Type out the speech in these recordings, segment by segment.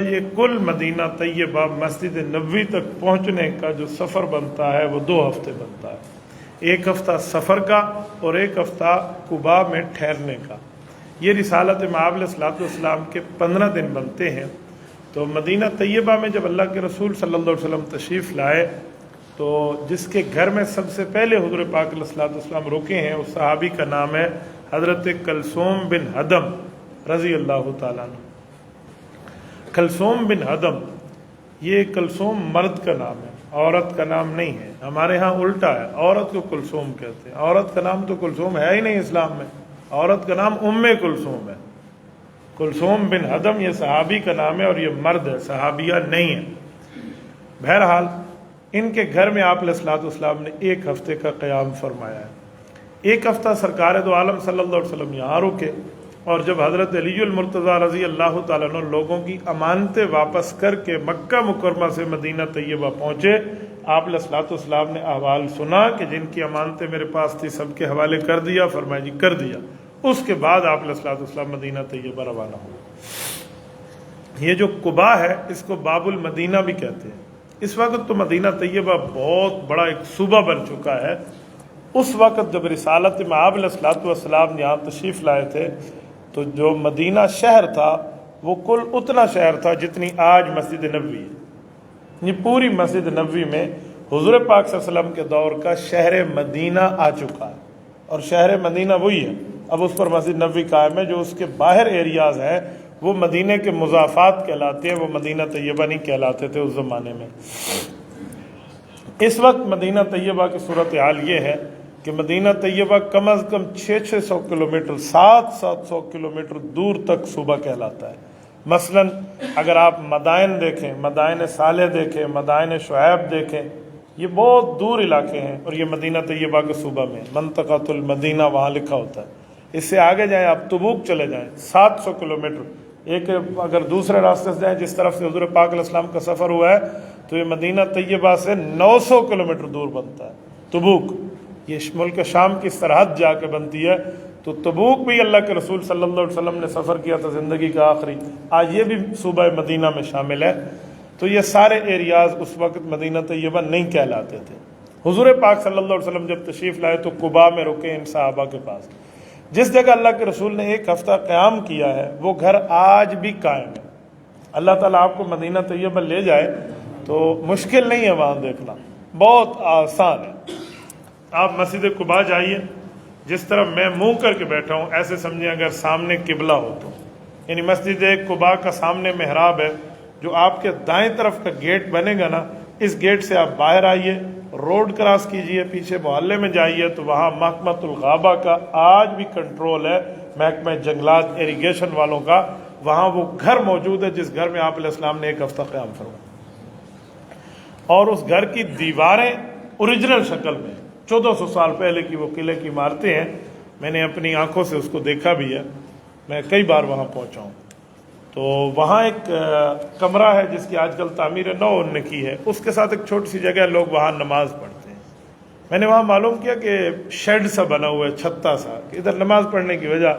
یہ کل مدینہ طیبہ مسجد نبوی تک پہنچنے کا جو سفر بنتا ہے وہ 2 ہفتے بنتا ہے، 1 ہفتہ سفر کا اور 1 ہفتہ قباء میں ٹھہرنے کا۔ یہ رسالت مآب علیہ الصلوۃ والسلام کے 15 دن بنتے ہیں۔ تو مدینہ طیبہ میں جب اللہ کے رسول صلی اللہ علیہ وسلم تشریف لائے تو جس کے گھر میں سب سے پہلے حضور پاک علیہ الصلوۃ والسلام رکے ہیں اس صحابی کا نام ہے حضرت کلثوم بن ہدم رضی اللہ تعالیٰ عنہ۔ کلثوم بن ہدم، یہ کلثوم مرد کا نام ہے، عورت کا نام نہیں ہے۔ ہمارے ہاں الٹا ہے، عورت کو کلثوم کہتے ہیں۔ عورت کا نام تو کلثوم ہے ہی نہیں اسلام میں، عورت کا نام کلثوم ہے۔ کلثوم بن ہدم یہ صحابی کا نام ہے اور یہ مرد ہے، صحابیہ نہیں ہے۔ بہرحال ان کے گھر میں آپ علیہ الصلوۃ والسلام نے 1 ہفتے کا قیام فرمایا ہے۔ 1 ہفتہ سرکار دو عالم صلی اللہ علیہ وسلم یہاں رکے، اور جب حضرت علی المرتضیٰ رضی اللہ تعالیٰ عنہ لوگوں کی امانتیں واپس کر کے مکہ مکرمہ سے مدینہ طیبہ پہنچے، آپ علیہ الصلوۃ والسلام نے احوال سنا کہ جن کی امانتیں میرے پاس تھی سب کے حوالے کر دیا، فرمایا جی کر دیا۔ اس کے بعد آپ علیہ الصلوۃ والسلام مدینہ طیبہ روانہ ہوئے۔ یہ جو قباء ہے اس کو باب المدینہ بھی کہتے ہیں۔ اس وقت تو مدینہ طیبہ بہت بڑا ایک صوبہ بن چکا ہے۔ اس وقت جب رسالت مآب علیہ الصلوۃ والسلام یہاں تشریف لائے تھے تو جو مدینہ شہر تھا وہ کل اتنا شہر تھا جتنی آج مسجد نبوی ہے۔ یہ پوری مسجد نبوی میں حضور پاک صلی اللہ علیہ وسلم کے دور کا شہر مدینہ آ چکا ہے، اور شہر مدینہ وہی ہے۔ اب اس پر مسجد نبوی قائم ہے، جو اس کے باہر ایریاز ہیں وہ مدینہ کے مضافات کہلاتے ہیں، وہ مدینہ طیبہ نہیں کہلاتے تھے اس زمانے میں۔ اس وقت مدینہ طیبہ کی صورتحال یہ ہے کہ مدینہ طیبہ کم از کم 600 کلومیٹر 700 کلومیٹر دور تک صوبہ کہلاتا ہے۔ مثلا اگر آپ مدائن دیکھیں، مدائن صالح دیکھیں، مدائن شعیب دیکھیں، یہ بہت دور علاقے ہیں، اور یہ مدینہ طیبہ کے صوبہ میں منطقۃ المدینہ وہاں لکھا ہوتا ہے۔ اس سے آگے جائیں آپ تبوک چلے جائیں 700 کلومیٹر، ایک اگر دوسرے راستے سے جائیں جس طرف سے حضور پاک علیہ السلام کا سفر ہوا ہے تو یہ مدینہ طیبہ سے 900 کلومیٹر دور بنتا ہے تبوک۔ یہ ملک شام کی سرحد جا کے بنتی ہے، تو تبوک بھی اللہ کے رسول صلی اللہ علیہ وسلم نے سفر کیا تھا زندگی کا آخری، آج یہ بھی صوبہ مدینہ میں شامل ہے۔ تو یہ سارے ایریاز اس وقت مدینہ طیبہ نہیں کہلاتے تھے۔ حضور پاک صلی اللہ علیہ وسلم جب تشریف لائے تو قباء میں رکے ان صحابہ کے پاس۔ جس جگہ اللہ کے رسول نے 1 ہفتہ قیام کیا ہے وہ گھر آج بھی قائم ہے۔ اللہ تعالیٰ آپ کو مدینہ طیبہ لے جائے تو مشکل نہیں ہے وہاں دیکھنا، بہت آسان ہے۔ آپ مسجد قباء جائیے، جس طرح میں منہ کر کے بیٹھا ہوں ایسے سمجھیں اگر سامنے قبلہ ہو تو، یعنی مسجد قباء کا سامنے محراب ہے، جو آپ کے دائیں طرف کا گیٹ بنے گا نا، اس گیٹ سے آپ باہر آئیے، روڈ کراس کیجئے، پیچھے محلے میں جائیے تو وہاں محکمۃ الغابہ کا آج بھی کنٹرول ہے، محکمہ جنگلات ایریگیشن والوں کا، وہاں وہ گھر موجود ہے جس گھر میں آپ علیہ السلام نے 1 ہفتہ قیام فرمایا، اور اس گھر کی دیواریں اوریجنل شکل میں 1400 سال پہلے کی وہ قلعے کی عمارتیں ہیں۔ میں نے اپنی آنکھوں سے اس کو دیکھا بھی ہے، میں کئی بار وہاں پہنچا ہوں۔ تو وہاں ایک کمرہ ہے جس کی آج کل تعمیر نو انہوں نے کی ہے، اس کے ساتھ ایک چھوٹی سی جگہ ہے، لوگ وہاں نماز پڑھتے ہیں۔ میں نے وہاں معلوم کیا کہ شیڈ سا بنا ہوا ہے، چھتا سا، کہ ادھر نماز پڑھنے کی وجہ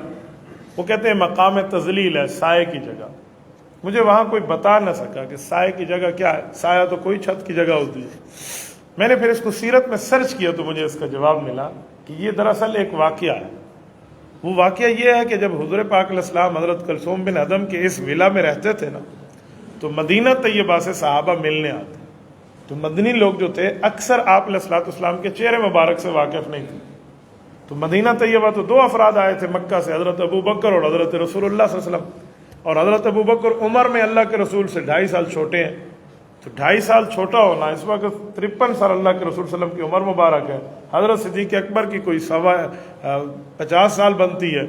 وہ کہتے ہیں مقام تذلیل ہے، سائے کی جگہ۔ مجھے وہاں کوئی بتا نہ سکا کہ سائے کی جگہ کیا ہے، سایہ تو کوئی چھت کی جگہ ہوتی ہے۔ میں نے پھر اس کو سیرت میں سرچ کیا تو مجھے اس کا جواب ملا کہ یہ دراصل ایک واقعہ ہے۔ وہ واقعہ یہ ہے کہ جب حضور پاک علیہ السلام حضرت کلثوم بن ہدم کے اس ولا میں رہتے تھے نا، تو مدینہ طیبہ سے صحابہ ملنے آتے، تو مدنی لوگ جو تھے اکثر آپ علیہ الصلوۃ والسلام کے چہرے مبارک سے واقف نہیں تھے۔ تو مدینہ طیبہ تو 2 افراد آئے تھے مکہ سے، حضرت ابو بکر اور حضرت رسول اللہ صلی اللہ علیہ وسلم، اور حضرت ابو بکر عمر میں اللہ کے رسول سے 2.5 سال چھوٹے ہیں۔ تو 2.5 سال چھوٹا ہونا، اس وقت 53 سال اللہ کے رسول صلی اللہ علیہ وسلم کی عمر مبارک ہے، حضرت صدیق اکبر کی کوئی 50 سال بنتی ہے،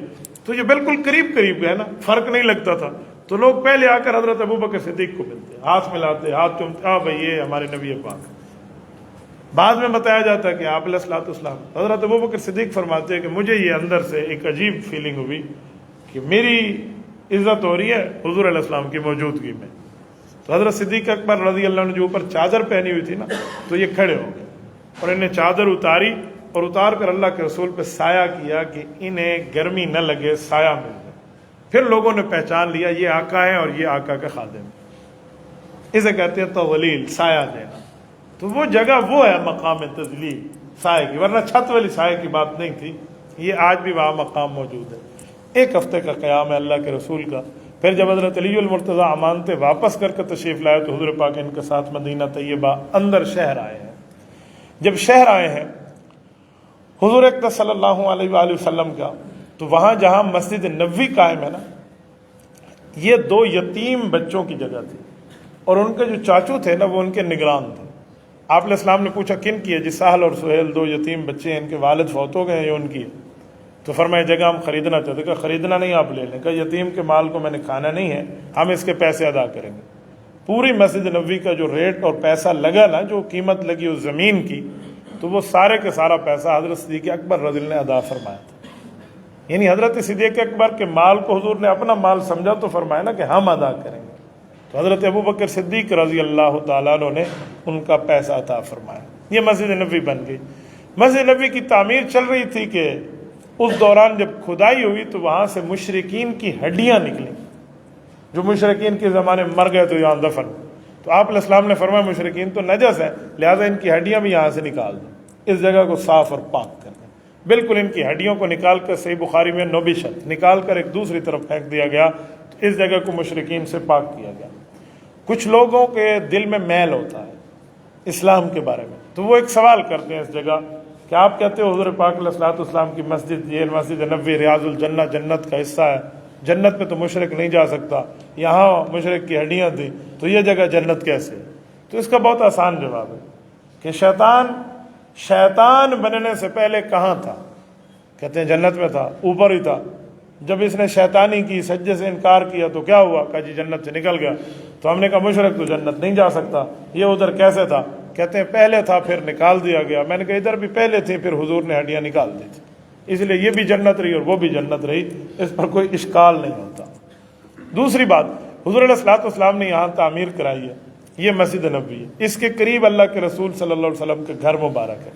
تو یہ بالکل قریب قریب ہے نا، فرق نہیں لگتا تھا۔ تو لوگ پہلے آ کر حضرت ابو بکر صدیق کو ملتے، ہاتھ ملاتے، ہاتھ چومتے، بھائی یہ ہمارے نبی پاک۔ بعد میں بتایا جاتا ہے کہ آپ علیہ الصلوۃ والسلام، حضرت ابو بکر صدیق فرماتے ہیں کہ مجھے یہ اندر سے ایک عجیب فیلنگ ہوئی کہ میری عزت ہو رہی ہے حضور علیہ السلام کی موجودگی میں۔ تو حضرت صدیق اکبر رضی اللہ عنہ جو اوپر چادر پہنی ہوئی تھی نا، تو یہ کھڑے ہو گئے اور انہیں چادر اتاری، اور اتار کر اللہ کے رسول پہ سایہ کیا کہ انہیں گرمی نہ لگے، سایہ مل جائے۔ پھر لوگوں نے پہچان لیا یہ آقا ہے اور یہ آقا کا خادم ہے۔ اسے کہتے ہیں تولیل، سایہ دینا. تو وہ جگہ وہ ہے مقام تذلیل سائے کی، ورنہ چھت والی سائے کی بات نہیں تھی. یہ آج بھی وہاں مقام موجود ہے. ایک ہفتے کا قیام ہے اللہ کے رسول کا. پھر جب حضرت علی المرتضیٰ امانتیں واپس کر کے تشریف لائے تو حضور پاک ان کے ساتھ مدینہ طیبہ اندر شہر آئے ہیں. جب شہر آئے ہیں حضور اقدس صلی اللہ علیہ وآلہ وسلم کا، تو وہاں جہاں مسجد نبوی قائم ہے نا، یہ 2 یتیم بچوں کی جگہ تھی، اور ان کے جو چاچو تھے نا وہ ان کے نگران تھے. آپ علیہ السلام نے پوچھا کن کی ہے؟ جی سہل اور سہیل 2 یتیم بچے ہیں، ان کے والد فوت ہو گئے ہیں، یہ ان کی ہے. تو فرمایا جگہ ہم خریدنا چاہتے. کہ خریدنا نہیں، آپ لے لیں. کہ یتیم کے مال کو میں نے کھانا نہیں ہے، ہم اس کے پیسے ادا کریں گے. پوری مسجد نبوی کا جو ریٹ اور پیسہ لگا نا، جو قیمت لگی اس زمین کی، تو وہ سارے کے سارا پیسہ حضرت صدیق اکبر رضی اللہ عنہ نے ادا فرمایا تھا. یعنی حضرت صدیق اکبر کے مال کو حضور نے اپنا مال سمجھا تو فرمایا نا کہ ہم ادا کریں گے. تو حضرت ابوبکر صدیق رضی اللہ تعالیٰ عنہ نے ان کا پیسہ عطا فرمایا. یہ مسجد نبوی بن گئی. مسجد نبوی کی تعمیر چل رہی تھی کہ اس دوران جب کھدائی ہوئی تو وہاں سے مشرکین کی ہڈیاں نکلیں، جو مشرکین کے زمانے میں مر گئے تو یہاں دفن. تو آپ علیہ السلام نے فرمایا مشرکین تو نجس ہے، لہٰذا ان کی ہڈیاں بھی یہاں سے نکال دو، اس جگہ کو صاف اور پاک کر دیں. بالکل ان کی ہڈیوں کو نکال کر صحیح بخاری میں نوبشت نکال کر ایک دوسری طرف پھینک دیا گیا. تو اس جگہ کو مشرکین سے پاک کیا گیا. کچھ لوگوں کے دل میں میل ہوتا ہے اسلام کے بارے میں، تو وہ ایک سوال کرتے ہیں اس جگہ کہ آپ کہتے ہو حضور پاک علیہ الصلوۃ والسلام کی مسجد، یہ مسجد نبوی ریاض الجنہ، جنت کا حصہ ہے، جنت میں تو مشرک نہیں جا سکتا، یہاں مشرک کی ہڈیاں تھیں، تو یہ جگہ جنت کیسے؟ تو اس کا بہت آسان جواب ہے کہ شیطان بننے سے پہلے کہاں تھا؟ کہتے ہیں جنت میں تھا، اوپر ہی تھا. جب اس نے شیطانی کی، سجدے سے انکار کیا تو کیا ہوا؟ کہا جی جنت سے نکل گیا. تو ہم نے کہا مشرک تو جنت نہیں جا سکتا، یہ ادھر کیسے تھا؟ کہتے ہیں پہلے تھا پھر نکال دیا گیا. میں نے کہا ادھر بھی پہلے تھی پھر حضور نے ہڈیاں نکال دی تھی، اس لیے یہ بھی جنت رہی اور وہ بھی جنت رہی، اس پر کوئی اشکال نہیں ہوتا. دوسری بات، حضور علیہ الصلوۃ والسلام نے یہاں تعمیر کرائی ہے، یہ مسجد نبوی ہے. اس کے قریب اللہ کے رسول صلی اللہ علیہ وسلم کے گھر مبارک ہے.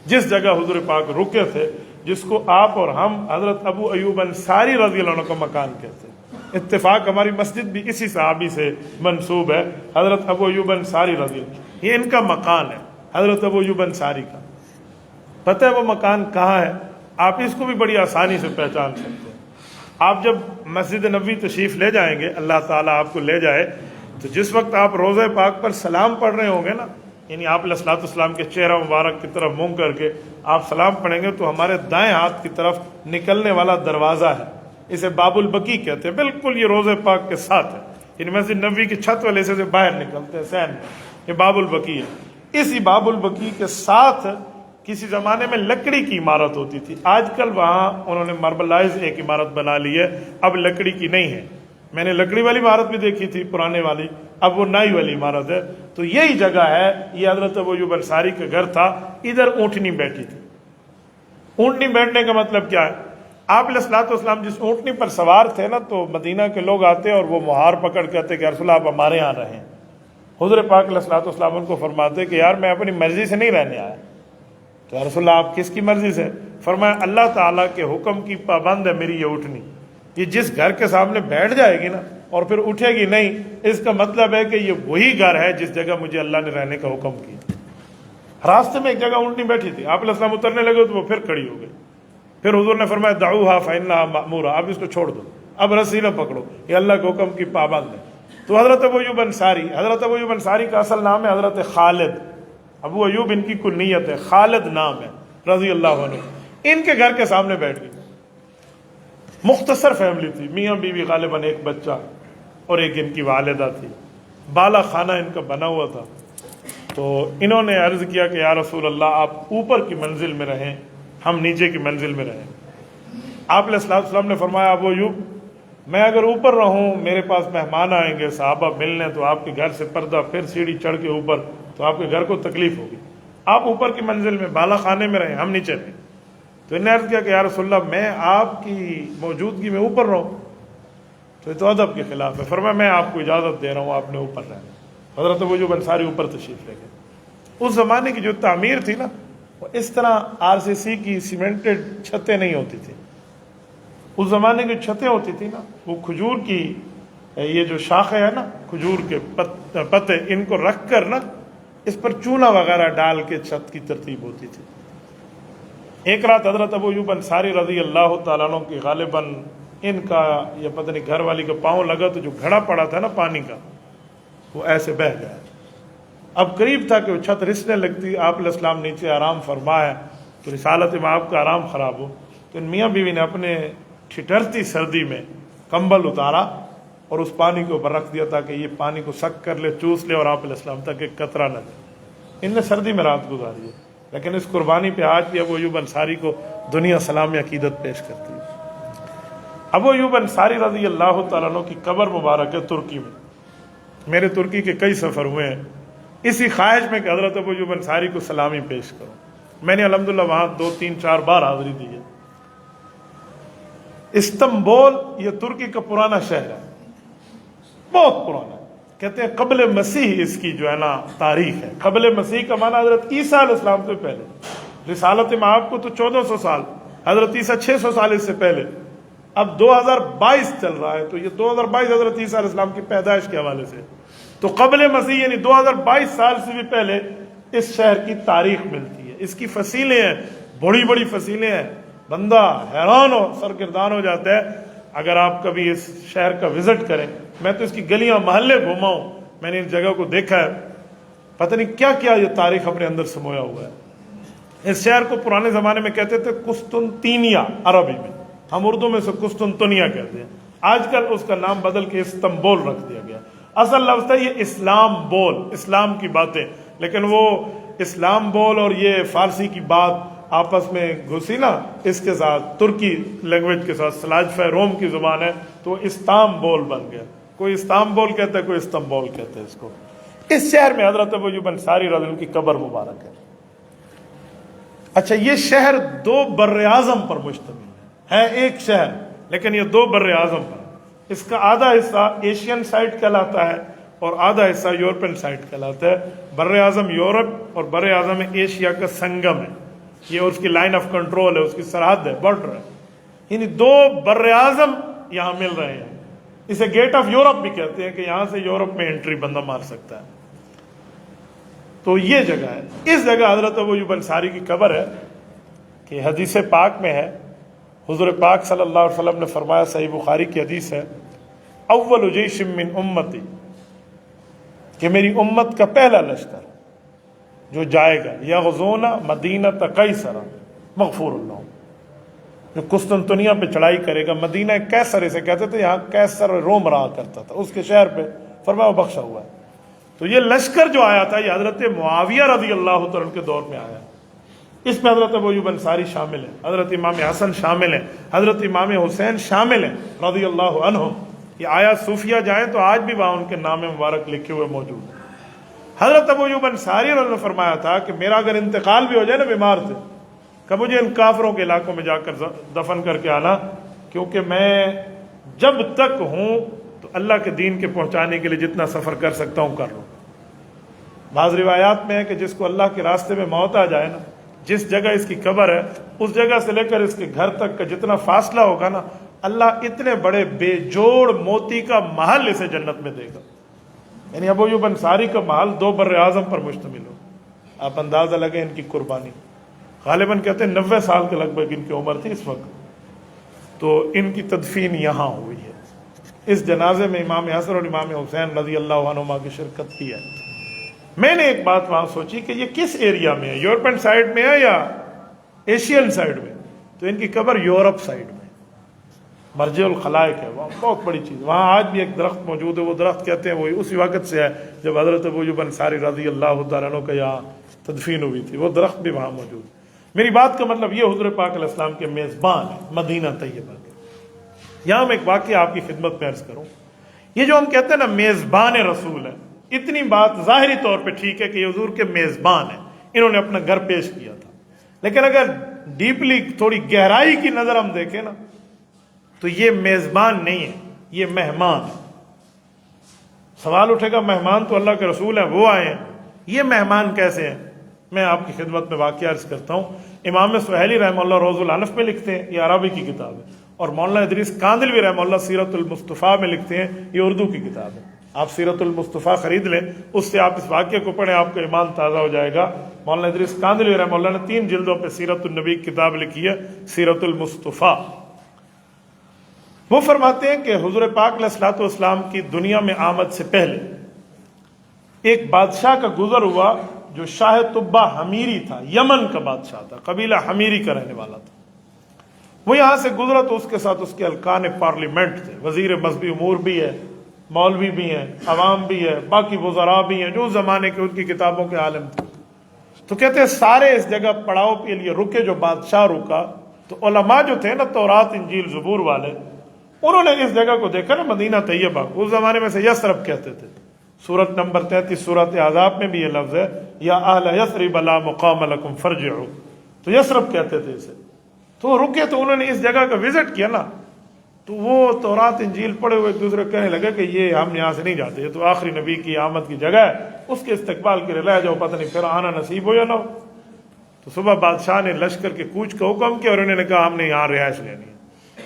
جس جگہ حضور پاک رکے تھے، جس کو آپ اور ہم حضرت ابو ایوب انصاری رضی اللہ عنہ کا مکان کہتے ہیں. اتفاق ہماری مسجد بھی اسی صحابی سے منسوب ہے، حضرت ابو ایوب انصاری رضی اللہ عنہ. یہ ان کا مکان ہے، حضرت ابو ایوب انصاری کا. پتہ ہے وہ مکان کہاں ہے؟ آپ اس کو بھی بڑی آسانی سے پہچان سکتے ہیں. آپ جب مسجد نبوی تشریف لے جائیں گے، اللہ تعالیٰ آپ کو لے جائے، تو جس وقت آپ روضہ پاک پر سلام پڑھ رہے ہوں گے نا، یعنی آپ علیہ الصلوۃ والسلام کے چہرہ مبارک کی طرف منہ کر کے آپ سلام پڑھیں گے، تو ہمارے دائیں ہاتھ کی طرف نکلنے والا دروازہ ہے، اسے باب البقیع کہتے ہیں. بالکل یہ روضہ پاک کے ساتھ ہے، یعنی مسجد نبوی کی چھت والے سے باہر نکلتے ہیں سین میں، یہ باب البقیع ہے. اسی باب البقیع کے ساتھ کسی زمانے میں لکڑی کی عمارت ہوتی تھی. آج کل وہاں انہوں نے ماربلائز ایک عمارت بنا لی ہے، اب لکڑی کی نہیں ہے. میں نے لکڑی والی عمارت بھی دیکھی تھی پرانے والی، اب وہ نئی والی عمارت ہے. تو یہی جگہ ہے، یہ حضرت ابو ایوب انصاری کا گھر تھا. ادھر اونٹنی بیٹھی تھی. اونٹنی بیٹھنے کا مطلب کیا ہے؟ آپ علیہ الصلوۃ والسلام جس اونٹنی پر سوار تھے نا، تو مدینہ کے لوگ آتے اور وہ مہار پکڑ کہتے کہ رسول اللہ آپ ہمارے یہاں رہیں. حضور پاک علیہ الصلوۃ والسلام ان کو فرماتے کہ یار میں اپنی مرضی سے نہیں رہنے آیا. تو یا رسول اللہ آپ کس کی مرضی سے؟ فرمایا اللہ تعالیٰ کے حکم کی پابند ہے میری یہ اونٹنی. یہ جس گھر کے سامنے بیٹھ جائے گی نا اور پھر اٹھے گی نہیں، اس کا مطلب ہے کہ یہ وہی گھر ہے جس جگہ مجھے اللہ نے رہنے کا حکم کیا. راستے میں ایک جگہ اونٹنی بیٹھی تھی، آپ علیہ السلام اترنے لگے تو وہ پھر کھڑی ہو گئی. پھر حضور نے فرمایا دعوها فإنها مأمورة، اب اس کو چھوڑ دو، اب رسی نہ پکڑو، یہ اللہ کے حکم کی پابند ہے. تو حضرت ابو ایوب انصاری کا اصل نام ہے حضرت خالد. ابو ایوب ان کی کنیت ہے، خالد نام ہے رضی اللہ عنہ. ان کے گھر کے سامنے بیٹھ گئی. مختصر فیملی تھی، میاں بیوی، غالباً ایک بچہ اور ایک ان کی والدہ تھی. بالا خانہ ان کا بنا ہوا تھا. تو انہوں نے عرض کیا کہ یا رسول اللہ آپ اوپر کی منزل میں رہیں، ہم نیچے کی منزل میں رہیں. آپ علیہ السلام نے فرمایا ابو ایوب میں اگر اوپر رہوں، میرے پاس مہمان آئیں گے، صحابہ ملنے، تو آپ کے گھر سے پردہ پھر سیڑھی چڑھ کے اوپر، تو آپ کے گھر کو تکلیف ہوگی. آپ اوپر کی منزل میں بالا خانے میں رہیں، ہم نیچے رہیں. تو انہوں نے عرض کیا کہ یا رسول اللہ میں آپ کی موجودگی میں اوپر رہوں تو یہ تو ادب کے خلاف ہے. فرمایا میں آپ کو اجازت دے رہا ہوں، آپ نے اوپر رہنا. حضرت ابو ایوب انصاری اوپر تشریف لے گئے. اس زمانے کی جو تعمیر تھی نا، وہ اس طرح RCC کی سیمنٹڈ چھتیں نہیں ہوتی تھی. اس زمانے کی چھتیں ہوتی تھی نا، وہ کھجور کی یہ جو شاخیں ہیں نا کھجور کے پتے، ان کو رکھ کر نا اس پر چونا وغیرہ ڈال کے چھت کی ترتیب ہوتی تھی۔ ایک رات حضرت ابو ایوب انصاری رضی اللہ تعالیٰ عنہ کی غالباً ان کا یا پتہ نہیں گھر والی کا پاؤں لگا تو جو گھڑا پڑا تھا نا پانی کا وہ ایسے بہہ گیا۔ اب قریب تھا کہ وہ چھت رسنے لگتی، آپ علیہ السلام نیچے آرام فرمایا تو رسالت مآب کا آرام خراب ہو، تو ان میاں بیوی نے اپنے ٹھٹرتی سردی میں کمبل اتارا اور اس پانی کے اوپر رکھ دیا تاکہ یہ پانی کو سک کر لے، چوس لے اور آپ علیہ السلام تک ایک قطرہ نہ دے۔ ان نے سردی میں رات گزاری ہے، لیکن اس قربانی پہ آج بھی ابو ایوب انصاری کو دنیا سلام عقیدت پیش کرتی ہے۔ ابو ایوب انصاری رضی اللہ تعالیٰ عنہ کی قبر مبارک ہے ترکی میں۔ میرے ترکی کے کئی سفر ہوئے ہیں اسی خواہش میں کہ حضرت ابو ایوب انصاری کو سلامی پیش کروں۔ میں نے الحمدللہ وہاں 2 3 4 بار حاضری دی ہے۔ استنبول یہ ترکی کا پرانا شہر ہے، بہت پرانا ہے، کہتے ہیں قبل مسیح اس کی جو ہے نا تاریخ ہے۔ قبل مسیح کا معنی حضرت عیسیٰ علیہ السلام سے پہلے، رسالت مآب کو تو 1400 سال، حضرت عیسیٰ 600 سال اس سے پہلے۔ اب 2022 چل رہا ہے تو یہ 2022 حضرت عیسیٰ علیہ السلام کی پیدائش کے حوالے سے، تو قبل مسیح یعنی 2022 سال سے بھی پہلے اس شہر کی تاریخ ملتی ہے۔ اس کی فصیلیں ہیں، بڑی بڑی فصیلیں ہیں، بندہ حیران ہو سرگردان ہو جاتا ہے اگر آپ کبھی اس شہر کا وزٹ کریں۔ میں تو اس کی گلیاں محلے گھوما ہوں، میں نے اس جگہ کو دیکھا ہے، پتہ نہیں کیا کیا یہ تاریخ اپنے اندر سمویا ہوا ہے۔ اس شہر کو پرانے زمانے میں کہتے تھے قسطنطینیہ عربی میں، ہم اردو میں سے قسطنطنیہ کہتے ہیں، آج کل اس کا نام بدل کے استنبول رکھ دیا گیا۔ اصل لفظ ہے یہ اسلام بول، اسلام کی باتیں، لیکن وہ اسلام بول اور یہ فارسی کی بات آپس میں گھسی نا اس کے ساتھ، ترکی لینگویج کے ساتھ، سلاجفہ روم کی زبان ہے تو استانبول بن گیا۔ کوئی استانبول کہتا ہے، کوئی استنبول کہتا ہے اس کو۔ اس شہر میں حضرت ابو ایوب انصاری رضی اللہ عنہ کی قبر مبارک ہے۔ اچھا، یہ شہر 2 بر اعظم پر مشتمل ہے ایک شہر، لیکن یہ 2 بر اعظم پر۔ اس کا آدھا حصہ ایشین سائٹ کہلاتا ہے اور آدھا حصہ یورپین سائٹ کہلاتا ہے۔ بر اعظم یورپ اور بر اعظم ایشیا کا سنگم ہے، یہ اس کی لائن آف کنٹرول ہے، اس کی سرحد ہے، بارڈر ہے، یعنی 2 بر اعظم یہاں مل رہے ہیں۔ اسے گیٹ آف یورپ بھی کہتے ہیں کہ یہاں سے یورپ میں انٹری بندہ مار سکتا ہے۔ تو یہ جگہ ہے، اس جگہ حضرت ابو ایوب انصاری کی قبر ہے کہ حدیث پاک میں ہے، حضور پاک صلی اللہ علیہ وسلم نے فرمایا، صحیح بخاری کی حدیث ہے، اول جیش من امتی، کہ میری امت کا پہلا لشکر جو جائے گا، یغزون مدینہ قیصر مغفور اللہ، جو قسطنطنیہ پہ چڑھائی کرے گا، مدینہ قیصر اسے کہتے تھے، یہاں قیصر روم رہا کرتا تھا، اس کے شہر پہ فرمایا وہ بخشا ہوا ہے۔ تو یہ لشکر جو آیا تھا یہ حضرت معاویہ رضی اللہ تعالیٰ کے دور میں آیا، اس میں حضرت ابو ایوب انصاری شامل ہیں، حضرت امام حسن شامل ہیں، حضرت امام حسین شامل ہیں رضی اللہ عنہ۔ یہ آیات صوفیہ جائیں تو آج بھی وہاں ان کے نام مبارک لکھے ہوئے موجود ہیں۔ حضرت ابو ایوب انصاری نے فرمایا تھا کہ میرا اگر انتقال بھی ہو جائے نا بیمار سے، کہ مجھے ان کافروں کے علاقوں میں جا کر دفن کر کے آنا، کیونکہ میں جب تک ہوں تو اللہ کے دین کے پہنچانے کے لیے جتنا سفر کر سکتا ہوں کر لوں۔ بعض روایات میں ہے کہ جس کو اللہ کے راستے میں موت آ جائے نا، جس جگہ اس کی قبر ہے اس جگہ سے لے کر اس کے گھر تک کا جتنا فاصلہ ہوگا نا، اللہ اتنے بڑے بے جوڑ موتی کا محل اسے جنت میں دے گا۔ یعنی ابو ایوب انصاری کا محل 2 بر اعظم پر مشتمل ہو، آپ اندازہ لگیں ان کی قربانی۔ غالباً کہتے ہیں 90 سال کے لگ بھگ ان کی عمر تھی اس وقت، تو ان کی تدفین یہاں ہوئی ہے۔ اس جنازے میں امام حسن اور امام حسین رضی اللہ عنہما کی شرکت کی ہے۔ میں نے ایک بات وہاں سوچی کہ یہ کس ایریا میں ہے، یورپین سائڈ میں ہے یا ایشین سائڈ میں؟ تو ان کی قبر یورپ سائڈ میں، مرجع الخلائق ہے، وہاں بہت بڑی چیز۔ وہاں آج بھی ایک درخت موجود ہے، وہ درخت کہتے ہیں وہ اسی وقت سے ہے جب حضرت ابو ایوب انصاری رضی اللہ تعالیٰ عنہ کا یہاں تدفین ہوئی تھی، وہ درخت بھی وہاں موجود ہے۔ میری بات کا مطلب یہ حضور پاک علیہ السلام کے میزبان ہے مدینہ طیبہ کے۔ یہاں میں ایک واقعہ آپ کی خدمت میں عرض کروں، یہ جو ہم کہتے ہیں نا میزبان رسول ہے، اتنی بات ظاہری طور پہ ٹھیک ہے کہ یہ حضور کے میزبان ہیں، انہوں نے اپنا گھر پیش کیا تھا، لیکن اگر ڈیپلی تھوڑی گہرائی کی نظر ہم دیکھیں نا تو یہ میزبان نہیں ہے، یہ مہمان ہے۔ سوال اٹھے گا مہمان تو اللہ کے رسول ہیں، وہ آئے ہیں، یہ مہمان کیسے ہیں؟ میں آپ کی خدمت میں واقعہ عرض کرتا ہوں۔ امام سہیلی رحمہ اللہ روض العنف میں لکھتے ہیں، یہ عربی کی کتاب ہے، اور مولانا ادریس کاندلوی رحمہ اللہ سیرت المصطفیٰ میں لکھتے ہیں، یہ اردو کی کتاب ہے، آپ سیرت المصطفیٰ خرید لیں، اس سے آپ اس واقعے کو پڑھیں، آپ کا ایمان تازہ ہو جائے گا۔ مولانا ادریس کاندلوی رحمہ اللہ نے 3 جلدوں پہ سیرت النبی کی کتاب لکھی ہے، سیرت المصطفیٰ۔ وہ فرماتے ہیں کہ حضور پاک علیہ الصلوۃ والسلام کی دنیا میں آمد سے پہلے ایک بادشاہ کا گزر ہوا جو شاہ طبہ حمیری تھا، یمن کا بادشاہ تھا، قبیلہ حمیری کا رہنے والا تھا۔ وہ یہاں سے گزرا تو اس کے ساتھ اس کے ارکان پارلیمنٹ تھے، وزیر مذہبی امور بھی ہے، مولوی بھی ہیں، عوام بھی ہے، باقی وزراء بھی ہیں جو اس زمانے کے ان کی کتابوں کے عالم تھے۔ تو کہتے ہیں سارے اس جگہ پڑاؤ کے لیے رکے، جو بادشاہ رکا تو علماء جو تھے نا تورات انجیل زبور والے، انہوں نے اس جگہ کو دیکھا نا، مدینہ طیبہ کو اس زمانے میں سے یثرب کہتے تھے۔ سورت نمبر 33 سورت احزاب میں بھی یہ لفظ ہے، یا اہل یثرب لا مقام لکم فرجعوا، تو یثرب کہتے تھے اسے۔ تو وہ رکے تو انہوں نے اس جگہ کا وزٹ کیا نا، تو وہ تورات انجیل پڑھے ہوئے ایک دوسرے کہنے لگے کہ یہ ہم یہاں سے نہیں جاتے، یہ تو آخری نبی کی آمد کی جگہ ہے، اس کے استقبال کے لیے رہ جاؤ، پتہ نہیں پھر آنا نصیب ہو یا نہ ہو۔ تو صبح بادشاہ نے لشکر کے کوچ کا حکم کیا اور انہوں نے کہا ہم نے یہاں رہائش لینی ہے۔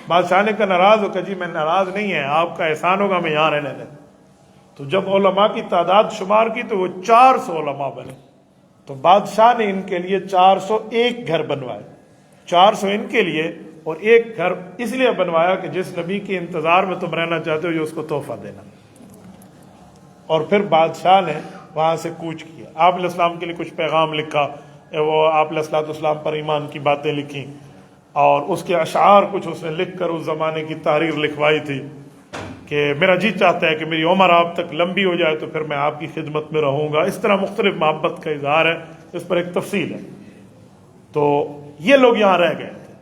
بادشاہ نے کہا ناراض ہو کہ جی میں ناراض نہیں ہے، آپ کا احسان ہوگا میں یہاں رہنے دیں۔ تو جب علماء کی تعداد شمار کی تو وہ 400 علماء بنے، تو بادشاہ نے ان کے لیے 401 گھر بنوائے، 400 ان کے لیے اور ایک گھر اس لیے بنوایا کہ جس نبی کے انتظار میں تم رہنا چاہتے ہو یہ اس کو تحفہ دینا۔ اور پھر بادشاہ نے وہاں سے کوچ کیا، آپ علیہ السلام کے لیے کچھ پیغام لکھا، وہ آپ علیہ السلام پر ایمان کی باتیں لکھی، اور اس کے اشعار کچھ اس نے لکھ کر اس زمانے کی تحریر لکھوائی تھی کہ میرا جی چاہتا ہے کہ میری عمر آپ تک لمبی ہو جائے تو پھر میں آپ کی خدمت میں رہوں گا۔ اس طرح مختلف محبت کا اظہار ہے، اس پر ایک تفصیل ہے۔ تو یہ لوگ یہاں رہ گئے تھے،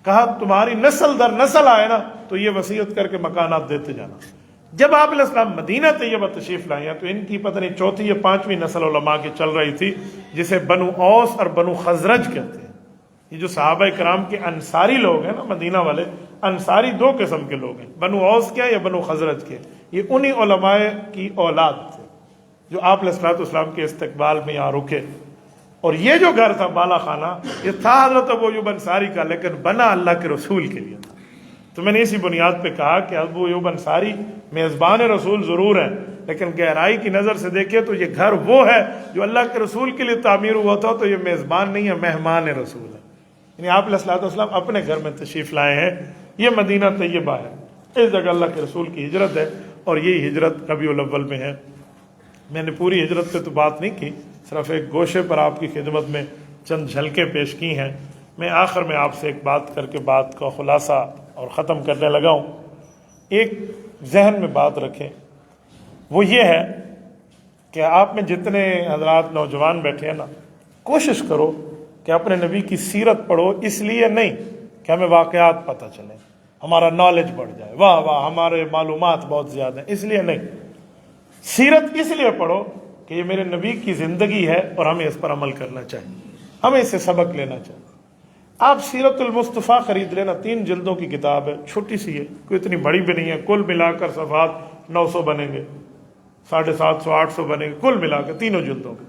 کہا تمہاری نسل در نسل آئے نا تو یہ وصیت کر کے مکانات دیتے جانا۔ جب آپ علیہ السلام مدینہ طیبہ تشریف لائے ہیں تو ان کی پتہ نہیں 4تھی یا 5ویں نسل علماء کی چل رہی تھی، جسے بنو اوس اور بنو خزرج کہتے ہیں۔ یہ جو صحابہ کرام کے انصاری لوگ ہیں نا مدینہ والے، انصاری 2 قسم کے لوگ ہیں، بنو اوس کے یا بنو خزرج کے، یہ انہی علماء کی اولاد تھے جو آپ علیہ السلام کے استقبال میں یہاں رکے۔ اور یہ جو گھر تھا بالا خانہ، یہ تھا حضرت ابو ایوب انصاری کا، لیکن بنا اللہ کے رسول کے لیے تھا۔ تو میں نے اسی بنیاد پہ کہا کہ ابو ایوب انصاری میزبان رسول ضرور ہیں، لیکن گہرائی کی نظر سے دیکھیں تو یہ گھر وہ ہے جو اللہ کے رسول کے لیے تعمیر ہوا تھا، تو یہ میزبان نہیں ہے، مہمان رسول ہے۔ یعنی آپ علیہ السلام اپنے گھر میں تشریف لائے ہیں، یہ مدینہ طیبہ ہے، اس جگہ اللہ کے رسول کی ہجرت ہے، اور یہی ہجرت ربیع الاول میں ہے۔ میں نے پوری ہجرت پہ تو بات نہیں کی، صرف ایک گوشے پر آپ کی خدمت میں چند جھلکیں پیش کی ہیں۔ میں آخر میں آپ سے ایک بات کر کے بات کا خلاصہ اور ختم کرنے لگا ہوں۔ ایک ذہن میں بات رکھیں، وہ یہ ہے کہ آپ میں جتنے حضرات نوجوان بیٹھے ہیں نا، کوشش کرو کہ اپنے نبی کی سیرت پڑھو، اس لیے نہیں کہ ہمیں واقعات پتہ چلیں، ہمارا نالج بڑھ جائے، واہ واہ ہمارے معلومات بہت زیادہ ہیں، اس لیے نہیں، سیرت اس لیے پڑھو کہ یہ میرے نبی کی زندگی ہے اور ہمیں اس پر عمل کرنا چاہیے، ہمیں اس سے سبق لینا چاہیے۔ آپ سیرت المصطفیٰ خرید لینا، 3 جلدوں کی کتاب ہے، چھوٹی سی ہے، کوئی اتنی بڑی بھی نہیں ہے، کل ملا کر صفحات 900 بنیں گے، 750 800 بنیں گے، کل ملا کر 3 جلدوں کے،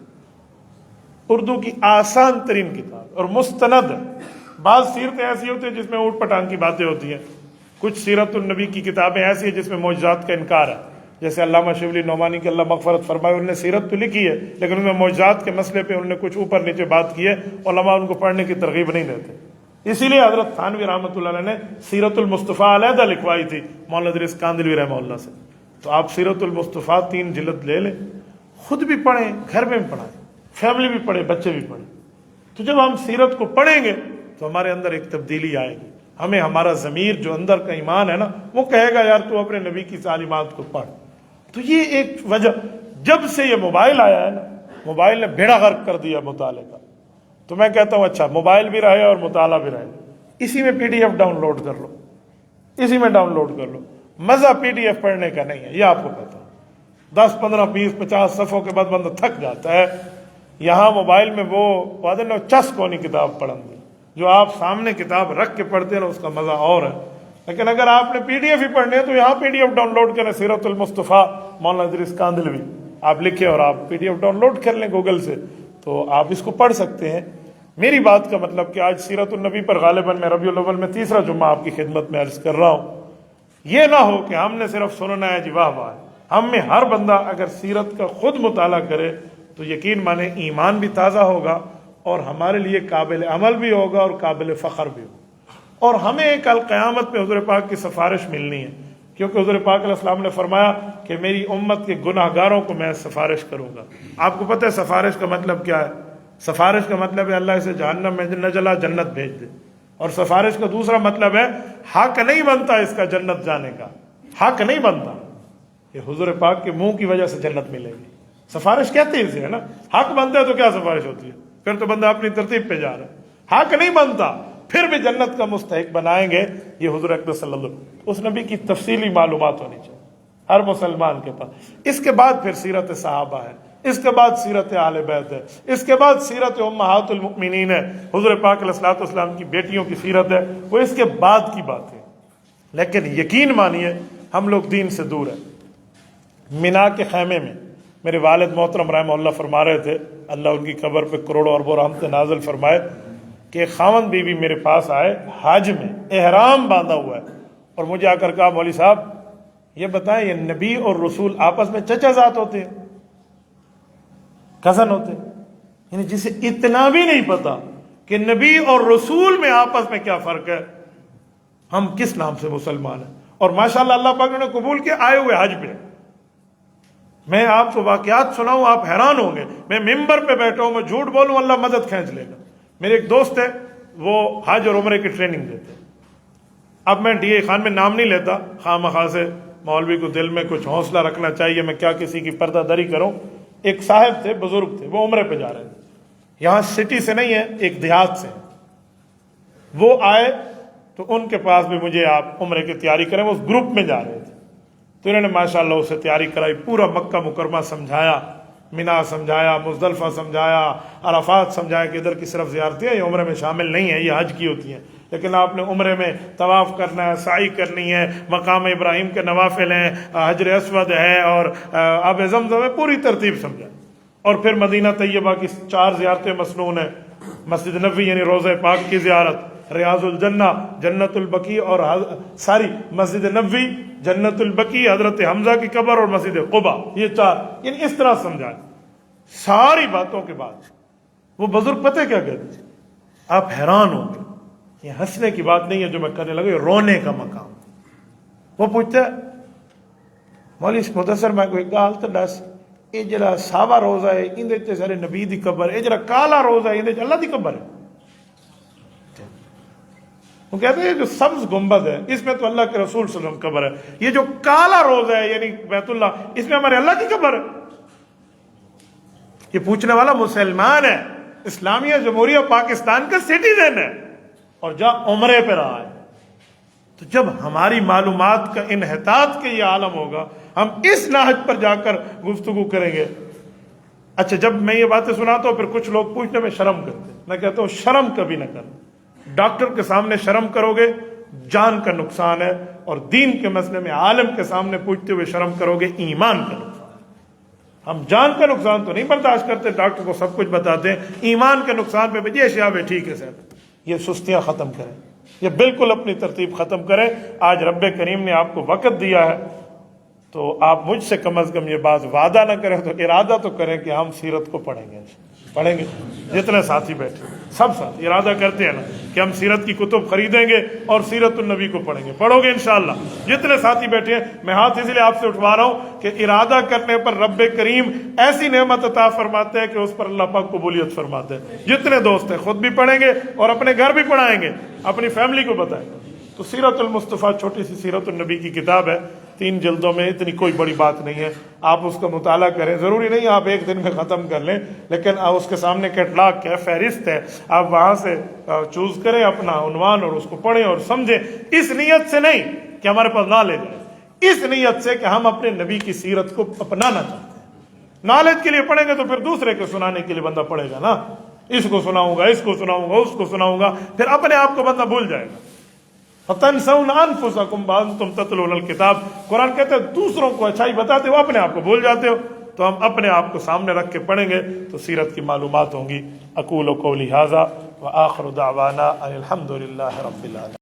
اردو کی آسان ترین کتاب اور مستند ہے۔ بعض سیرتیں ایسی ہوتی ہیں جس میں اوٹ پٹانگ کی باتیں ہوتی ہیں، کچھ سیرت النبی کی کتابیں ایسی ہیں جس میں معجزات کا انکار ہے، جیسے علامہ شبلی نعمانی کی اللہ مغفرت فرمائے، انہوں نے سیرت تو لکھی ہے لیکن ان میں معجزات کے مسئلے پہ انہوں نے کچھ اوپر نیچے بات کی ہے، علماء ان کو پڑھنے کی ترغیب نہیں دیتے۔ اسی لیے حضرت تھانوی رحمۃ اللہ علیہ نے سیرت المصطفیٰ علیحدہ لکھوائی تھی مولانا ادریس کاندلوی رحمہ اللہ سے۔ تو آپ سیرت المصطفیٰ 3 جلد لے لیں، خود بھی پڑھیں، گھر میں بھی پڑھائیں، فیملی بھی پڑھے، بچے بھی پڑھیں۔ تو جب ہم سیرت کو پڑھیں گے تو ہمارے اندر ایک تبدیلی آئے گی، ہمیں ہمارا ضمیر جو اندر کا ایمان ہے نا وہ کہے گا یار تو اپنے نبی کی تعلیمات کو پڑھ۔ تو یہ ایک وجہ، جب سے یہ موبائل آیا ہے نا، موبائل نے بیڑا غرق کر دیا مطالعے کا۔ تو میں کہتا ہوں اچھا موبائل بھی رہے اور مطالعہ بھی رہے، اسی میں PDF ڈاؤن لوڈ کر لو، اسی میں ڈاؤن لوڈ کر لو۔ مزہ PDF پڑھنے کا نہیں ہے، یہ آپ کو پتا ہے، 10 15 20 50 صفحوں کے بعد بندہ تھک جاتا ہے۔ یہاں موبائل میں وہ چس کونی کتاب پڑھن دی، جو آپ سامنے کتاب رکھ کے پڑھتے ہیں نا اس کا مزہ اور ہے۔ لیکن اگر آپ نے PDF ہی پڑھنے ہے تو یہاں PDF ڈاؤن لوڈ کریں، سیرت المصطفیٰ مولانا ادریس کاندلوی آپ لکھیں اور آپ PDF ڈاؤن لوڈ کر لیں گوگل سے، تو آپ اس کو پڑھ سکتے ہیں۔ میری بات کا مطلب کہ آج سیرت النبی پر غالباً میں ربیع الاول میں تیسرا جمعہ آپ کی خدمت میں عرض کر رہا ہوں. یہ نہ ہو کہ ہم نے صرف سننا ہے جی واہ واہ. ہم میں ہر بندہ اگر سیرت کا خود مطالعہ کرے تو یقین مانے ایمان بھی تازہ ہوگا اور ہمارے لیے قابل عمل بھی ہوگا اور قابل فخر بھی ہوگا. اور ہمیں کل قیامت میں حضور پاک کی سفارش ملنی ہے، کیونکہ حضور پاک علیہ السلام نے فرمایا کہ میری امت کے گناہ گاروں کو میں سفارش کروں گا. آپ کو پتہ ہے سفارش کا مطلب کیا ہے؟ سفارش کا مطلب ہے اللہ اسے جہنم میں نہ جلا جنت بھیج دے. اور سفارش کا دوسرا مطلب ہے حق نہیں بنتا اس کا جنت جانے کا، حق نہیں بنتا کہ حضور پاک کے منہ کی وجہ سے جنت ملے گی. سفارش کہتے ہیں اسے، ہے نا. حق بنتا ہے تو کیا سفارش ہوتی ہے؟ پھر تو بندہ اپنی ترتیب پہ جا رہا ہے. حق نہیں بنتا پھر بھی جنت کا مستحق بنائیں گے. یہ حضور اکرم صلی اللہ علیہ وسلم، اس نبی کی تفصیلی معلومات ہونی چاہیے ہر مسلمان کے پاس. اس کے بعد پھر سیرت صحابہ ہے، اس کے بعد سیرت اہل بیت ہے، اس کے بعد سیرت امہات المؤمنین ہے، حضور پاک علیہ الصلوۃ والسلام کی بیٹیوں کی سیرت ہے. وہ اس کے بعد کی بات ہے. لیکن یقین مانیے ہم لوگ دین سے دور ہیں. مینا کے خیمے میں میرے والد محترم رحمہ اللہ فرما رہے تھے، اللہ ان کی قبر پہ کروڑوں اربوں رحمت نازل فرمائے، کہ خاوند بیوی میرے پاس آئے حج میں، احرام باندھا ہوا ہے، اور مجھے آ کر کہا مولوی صاحب یہ بتائیں یہ نبی اور رسول آپس میں چچا زاد ہوتے ہیں، کزن ہوتے ہیں؟ یعنی جسے اتنا بھی نہیں پتا کہ نبی اور رسول میں آپس میں کیا فرق ہے، ہم کس نام سے مسلمان ہیں؟ اور ماشاءاللہ اللہ پاک نے قبول کیا، آئے ہوئے حج پہ. میں آپ کو واقعات سناؤں آپ حیران ہوں گے. میں ممبر پہ بیٹھا ہوں، میں جھوٹ بولوں اللہ مدد کھینچ لے گا. میرے ایک دوست ہے وہ حج اور عمرے کی ٹریننگ دیتے. اب میں ڈی اے خان میں نام نہیں لیتا، خواہ مخواہ سے مولوی کو دل میں کچھ حوصلہ رکھنا چاہیے، میں کیا کسی کی پردہ دری کروں. ایک صاحب تھے، بزرگ تھے، وہ عمرے پہ جا رہے تھے، یہاں سٹی سے نہیں ہے، ایک دیہات سے. وہ آئے تو ان کے پاس بھی مجھے آپ عمرے کی تیاری کریں، وہ اس گروپ میں جا رہے تھے. تو انہوں نے ماشاءاللہ اسے تیاری کرائی، پورا مکہ مکرمہ سمجھایا، مینا سمجھایا، مزدلفہ سمجھایا، عرفات سمجھایا کہ ادھر کی صرف زیارتیں ہیں، یہ عمرے میں شامل نہیں ہیں، یہ حج کی ہوتی ہیں. لیکن آپ نے عمرے میں طواف کرنا ہے، سعی کرنی ہے، مقام ابراہیم کے نوافل ہیں، حجر اسود ہے اور آب زمزم ہے، پوری ترتیب سمجھا. اور پھر مدینہ طیبہ کی 4 زیارتیں مسنون ہیں، مسجد نبوی یعنی روضہ پاک کی زیارت، ریاض الجنہ، جنت البقیع، اور ساری مسجد نبوی، جنت البقیع، حضرت حمزہ کی قبر اور مسجد قباء، یہ 4. یعنی اس طرح سمجھا. ساری باتوں کے بعد وہ بزرگ پتہ کیا کہتے ہیں؟ آپ حیران ہوں گے. یہ ہنسنے کی بات نہیں ہے جو میں کرنے لگا، یہ رونے کا مقام. وہ پوچھتا ہے مولوی مدثر میں کوئی گال تو دس، یہ جڑا ساوا روزہ ہے اندے تے سارے نبی دی قبر، یہ جڑا کالا روزہ ہے اندے تے اللہ دی قبر ہے. وہ کہتے ہیں جو سبز گنبد ہے اس میں تو اللہ کے رسول صلی اللہ علیہ وسلم قبر ہے، یہ جو کالا روزہ ہے یعنی بیت اللہ، اس میں ہمارے اللہ کی قبر ہے. یہ پوچھنے والا مسلمان ہے، اسلامیہ جمہوریہ پاکستان کا سٹیزن ہے اور جہاں عمرے پہ رہا ہے. تو جب ہماری معلومات کا انحطاط کے یہ عالم ہوگا، ہم اس نہج پر جا کر گفتگو کریں گے. اچھا جب میں یہ باتیں سناتا ہوں پھر کچھ لوگ پوچھنے میں شرم کرتے ہیں. میں کہتا ہوں شرم کبھی نہ کرو. ڈاکٹر کے سامنے شرم کرو گے جان کا نقصان ہے، اور دین کے مسئلے میں عالم کے سامنے پوچھتے ہوئے شرم کرو گے ایمان کا نقصان. ہم جان کا نقصان تو نہیں برداشت کرتے، ڈاکٹر کو سب کچھ بتاتے ہیں، ایمان کے نقصان پہ یہ شہاب ہے ٹھیک ہے صاحب. یہ سستیاں ختم کریں، یہ بالکل اپنی ترتیب ختم کریں. آج رب کریم نے آپ کو وقت دیا ہے تو آپ مجھ سے کم از کم یہ بات وعدہ نہ کریں تو ارادہ تو کریں کہ ہم سیرت کو پڑھیں گے. جتنے ساتھی بیٹھے سب ساتھ ارادہ کرتے ہیں نا کہ ہم سیرت کی کتب خریدیں گے اور سیرت النبی کو پڑھیں گے. پڑھو گے انشاءاللہ. جتنے ساتھی بیٹھے ہیں میں ہاتھ اس لیے آپ سے اٹھوا رہا ہوں کہ ارادہ کرنے پر رب کریم ایسی نعمت عطا فرماتے ہیں کہ اس پر اللہ پاک قبولیت فرماتے ہیں. جتنے دوست ہیں خود بھی پڑھیں گے اور اپنے گھر بھی پڑھائیں گے، اپنی فیملی کو بتائیں گے. تو سیرت المصطفیٰ چھوٹی سی سیرت النبی کی کتاب ہے، 3 جلدوں میں، اتنی کوئی بڑی بات نہیں ہے. آپ اس کا مطالعہ کریں، ضروری نہیں آپ ایک دن میں ختم کر لیں، لیکن اس کے سامنے کیٹلاگ ہے، فہرست ہے، آپ وہاں سے چوز کریں اپنا عنوان اور اس کو پڑھیں اور سمجھیں. اس نیت سے نہیں کہ ہمارے پاس نہ لے جائے، اس نیت سے کہ ہم اپنے نبی کی سیرت کو اپنانا چاہتے ہیں. نالج کے لیے پڑھیں گے تو پھر دوسرے کے سنانے کے لیے بندہ پڑھے گا نا. اس کو سناؤں گا، اس کو سناؤں گا، اس کو سناؤں گا، پھر اپنے آپ کو بندہ بھول جائے گا. فَتَنْسَوْنَ أَنفُسَكُمْ وَأَنْتُمْ تَتْلُونَ الْكِتَابَ. قرآن کہتا ہے دوسروں کو اچھائی بتاتے ہو اپنے آپ کو بھول جاتے ہو. تو ہم اپنے آپ کو سامنے رکھ کے پڑھیں گے تو سیرت کی معلومات ہوں گی۔ اقول قولی ھذا وآخر دعوانا ان الحمد للہ رب العالمین۔